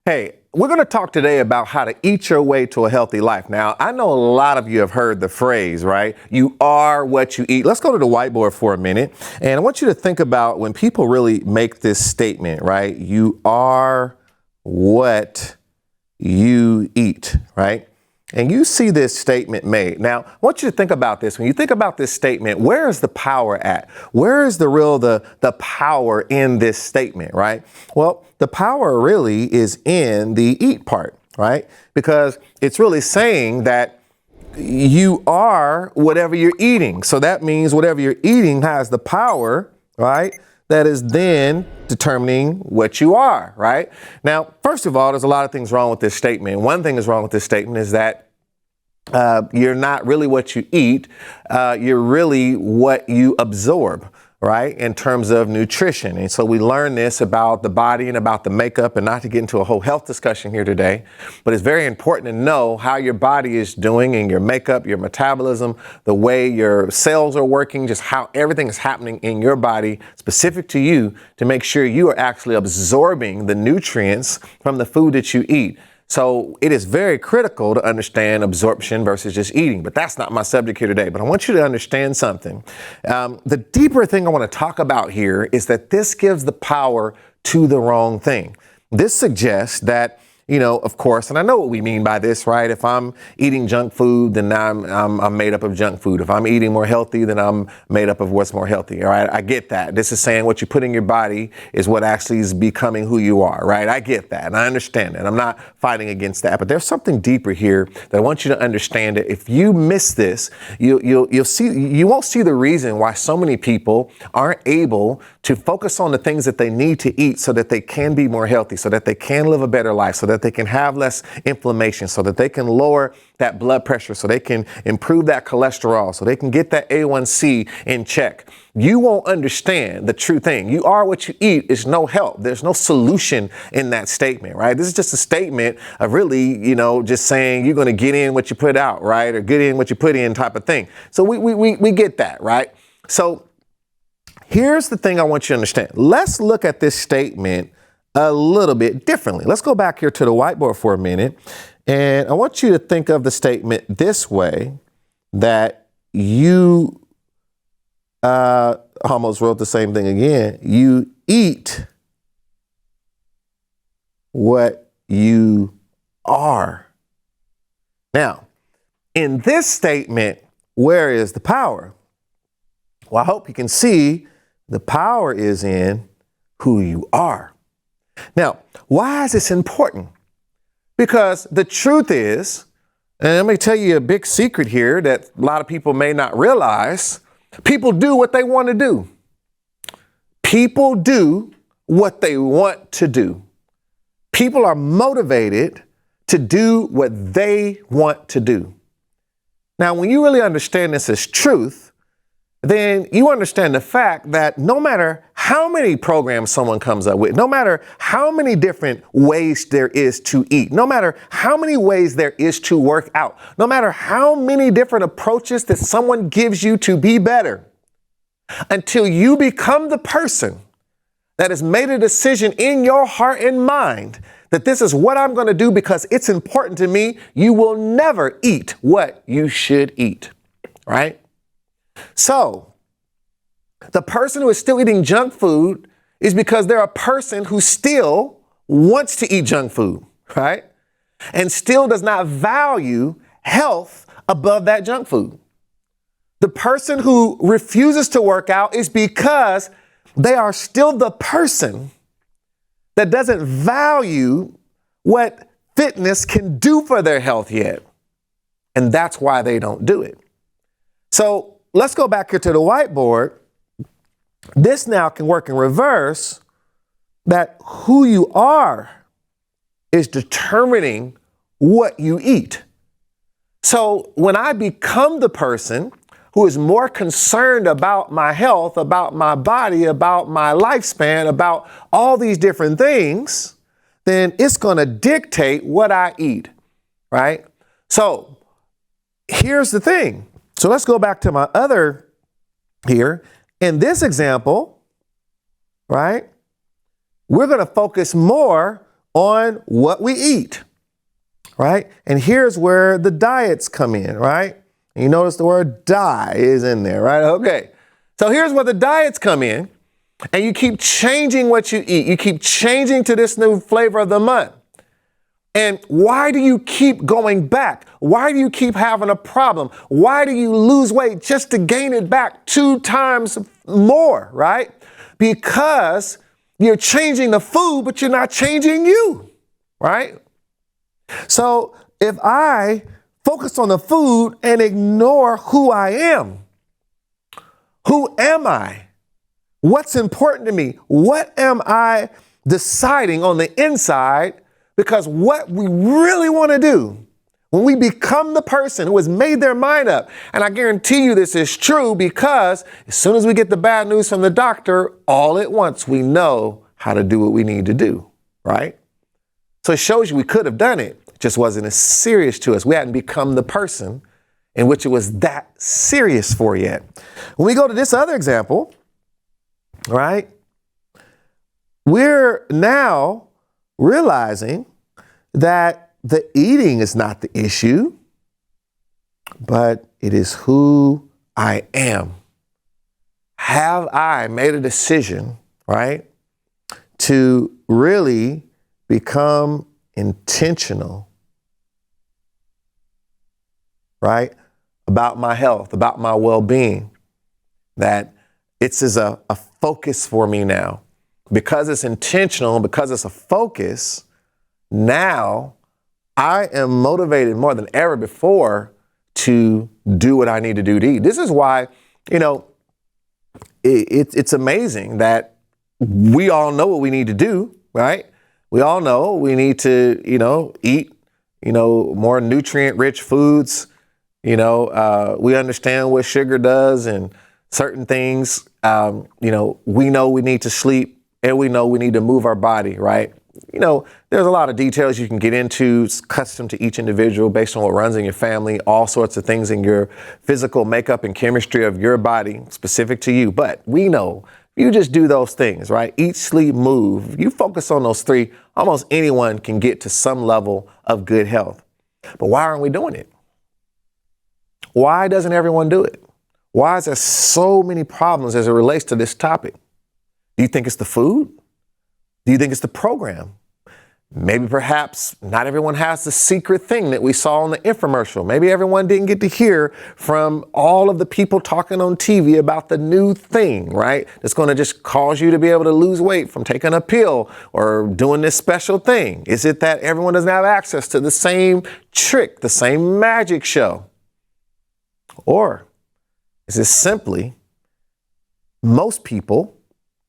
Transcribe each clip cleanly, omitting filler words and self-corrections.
Hey, we're going to talk today about how to eat your way to a healthy life. Now, I know a lot of you have heard the phrase, right? You are what you eat. Let's go to the whiteboard for a minute. And I want you to think about when people really make this statement, right? You are what you eat, right? And you see this statement made. Now, I want you to think about this. When you think about this statement, where is the power at? Where is the power in this statement, right? Well, the power really is in the eat part, right? Because it's really saying that you are whatever you're eating. So that means whatever you're eating has the power, right? That is then determining what you are, right? Now, first of all, there's a lot of things wrong with this statement. One thing is wrong with this statement is that you're not really what you eat. You're really what you absorb, right? In terms of nutrition. And so we learn this about the body and about the makeup, and not to get into a whole health discussion here today, but it's very important to know how your body is doing and your makeup, your metabolism, the way your cells are working, just how everything is happening in your body specific to you to make sure you are actually absorbing the nutrients from the food that you eat. So it is very critical to understand absorption versus just eating, but that's not my subject here today. But I want you to understand something. The deeper thing I want to talk about here is that this gives the power to the wrong thing. This suggests that, of course, and I know what we mean by this, right? If I'm eating junk food, then I'm made up of junk food. If I'm eating more healthy, then I'm made up of what's more healthy. All right. I get that. This is saying what you put in your body is what actually is becoming who you are. Right. I get that. And I understand that. I'm not fighting against that. But there's something deeper here that I want you to understand that if you miss this, you won't see the reason why so many people aren't able to focus on the things that they need to eat so that they can be more healthy, so that they can live a better life, so that they can have less inflammation, so that they can lower that blood pressure, so they can improve that cholesterol, so they can get that A1C in check. You won't understand the true thing. You are what you eat is no help. There's no solution in that statement, right? This is just a statement of really, just saying you're going to get in what you put out, right? Or get in what you put in type of thing. So we get that, right? So here's the thing I want you to understand. Let's look at this statement a little bit differently. Let's go back here to the whiteboard for a minute. And I want you to think of the statement this way, that you almost wrote the same thing again. You eat what you are. Now, in this statement, where is the power? Well, I hope you can see the power is in who you are. Now, why is this important? Because the truth is, and let me tell you a big secret here that a lot of people may not realize, people do what they want to do. People do what they want to do. People are motivated to do what they want to do. Now, when you really understand this as truth, then you understand the fact that no matter how many programs someone comes up with, no matter how many different ways there is to eat, no matter how many ways there is to work out, no matter how many different approaches that someone gives you to be better, until you become the person that has made a decision in your heart and mind that this is what I'm going to do because it's important to me, you will never eat what you should eat, right? So the person who is still eating junk food is because they're a person who still wants to eat junk food, right? And still does not value health above that junk food. The person who refuses to work out is because they are still the person that doesn't value what fitness can do for their health yet. And that's why they don't do it. So let's go back here to the whiteboard. This now can work in reverse, that who you are is determining what you eat. So when I become the person who is more concerned about my health, about my body, about my lifespan, about all these different things, then it's going to dictate what I eat, right? So here's the thing. So let's go back to my other here. In this example, right, we're going to focus more on what we eat, right? And here's where the diets come in, right? And you notice the word die is in there, right? Okay. So here's where the diets come in, and you keep changing what you eat. You keep changing to this new flavor of the month. And why do you keep going back? Why do you keep having a problem? Why do you lose weight just to gain it back 2 times more, right? Because you're changing the food, but you're not changing you, right? So if I focus on the food and ignore who I am, who am I? What's important to me? What am I deciding on the inside? Because what we really want to do when we become the person who has made their mind up, and I guarantee you this is true because as soon as we get the bad news from the doctor, all at once we know how to do what we need to do, right? So it shows you we could have done it. It just wasn't as serious to us. We hadn't become the person in which it was that serious for yet. When we go to this other example, right, we're now realizing that the eating is not the issue, but it is who I am. Have I made a decision, right, to really become intentional, right, about my health, about my well-being, that it's as a focus for me now. Because it's intentional, because it's a focus, now I am motivated more than ever before to do what I need to do to eat. This is why, it's amazing that we all know what we need to do, right? We all know we need to, eat, more nutrient-rich foods. We understand what sugar does and certain things. We know we need to sleep. And we know we need to move our body, right? There's a lot of details you can get into. It's custom to each individual based on what runs in your family, all sorts of things in your physical makeup and chemistry of your body specific to you. But we know you just do those things, right? Eat, sleep, move. You focus on those 3, almost anyone can get to some level of good health. But why aren't we doing it? Why doesn't everyone do it? Why is there so many problems as it relates to this topic? Do you think it's the food? Do you think it's the program? Maybe perhaps not everyone has the secret thing that we saw in the infomercial. Maybe everyone didn't get to hear from all of the people talking on TV about the new thing, right? That's going to just cause you to be able to lose weight from taking a pill or doing this special thing. Is it that everyone doesn't have access to the same trick, the same magic show? Or is it simply most people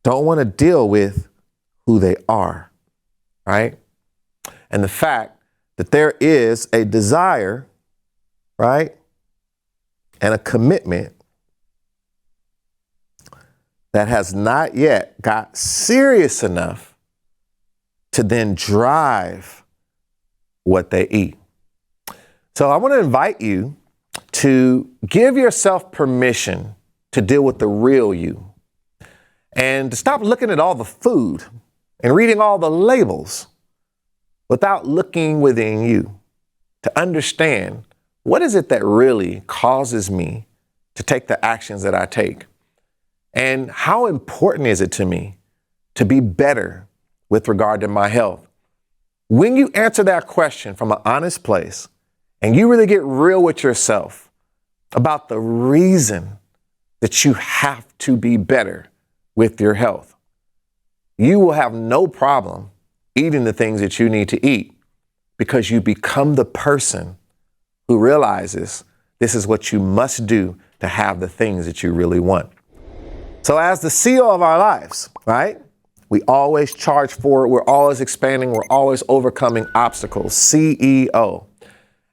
don't want to deal with who they are, right? And the fact that there is a desire, right, and a commitment that has not yet got serious enough to then drive what they eat. So I want to invite you to give yourself permission to deal with the real you. And to stop looking at all the food and reading all the labels without looking within you to understand what is it that really causes me to take the actions that I take? And how important is it to me to be better with regard to my health? When you answer that question from an honest place and you really get real with yourself about the reason that you have to be better with your health, you will have no problem eating the things that you need to eat because you become the person who realizes this is what you must do to have the things that you really want. So as the CEO of our lives, right? We always charge forward. We're always expanding. We're always overcoming obstacles. CEO.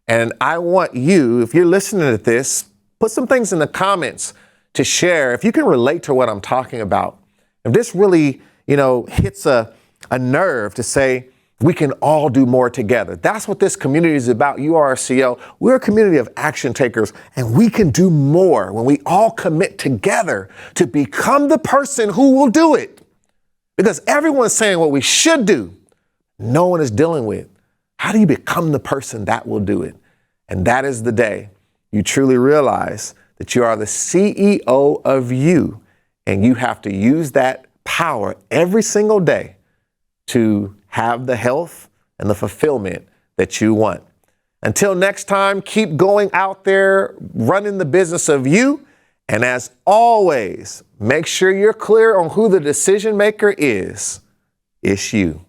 And I want you, if you're listening to this, put some things in the comments to share. If you can relate to what I'm talking about, if this really, hits a nerve to say, we can all do more together. That's what this community is about. You are a CEO. We're a community of action takers, and we can do more when we all commit together to become the person who will do it. Because everyone's saying what we should do. no one is dealing with. How do you become the person that will do it? And that is the day you truly realize that you are the CEO of you, and you have to use that power every single day to have the health and the fulfillment that you want. Until next time, keep going out there, running the business of you. And as always, make sure you're clear on who the decision maker is. It's you.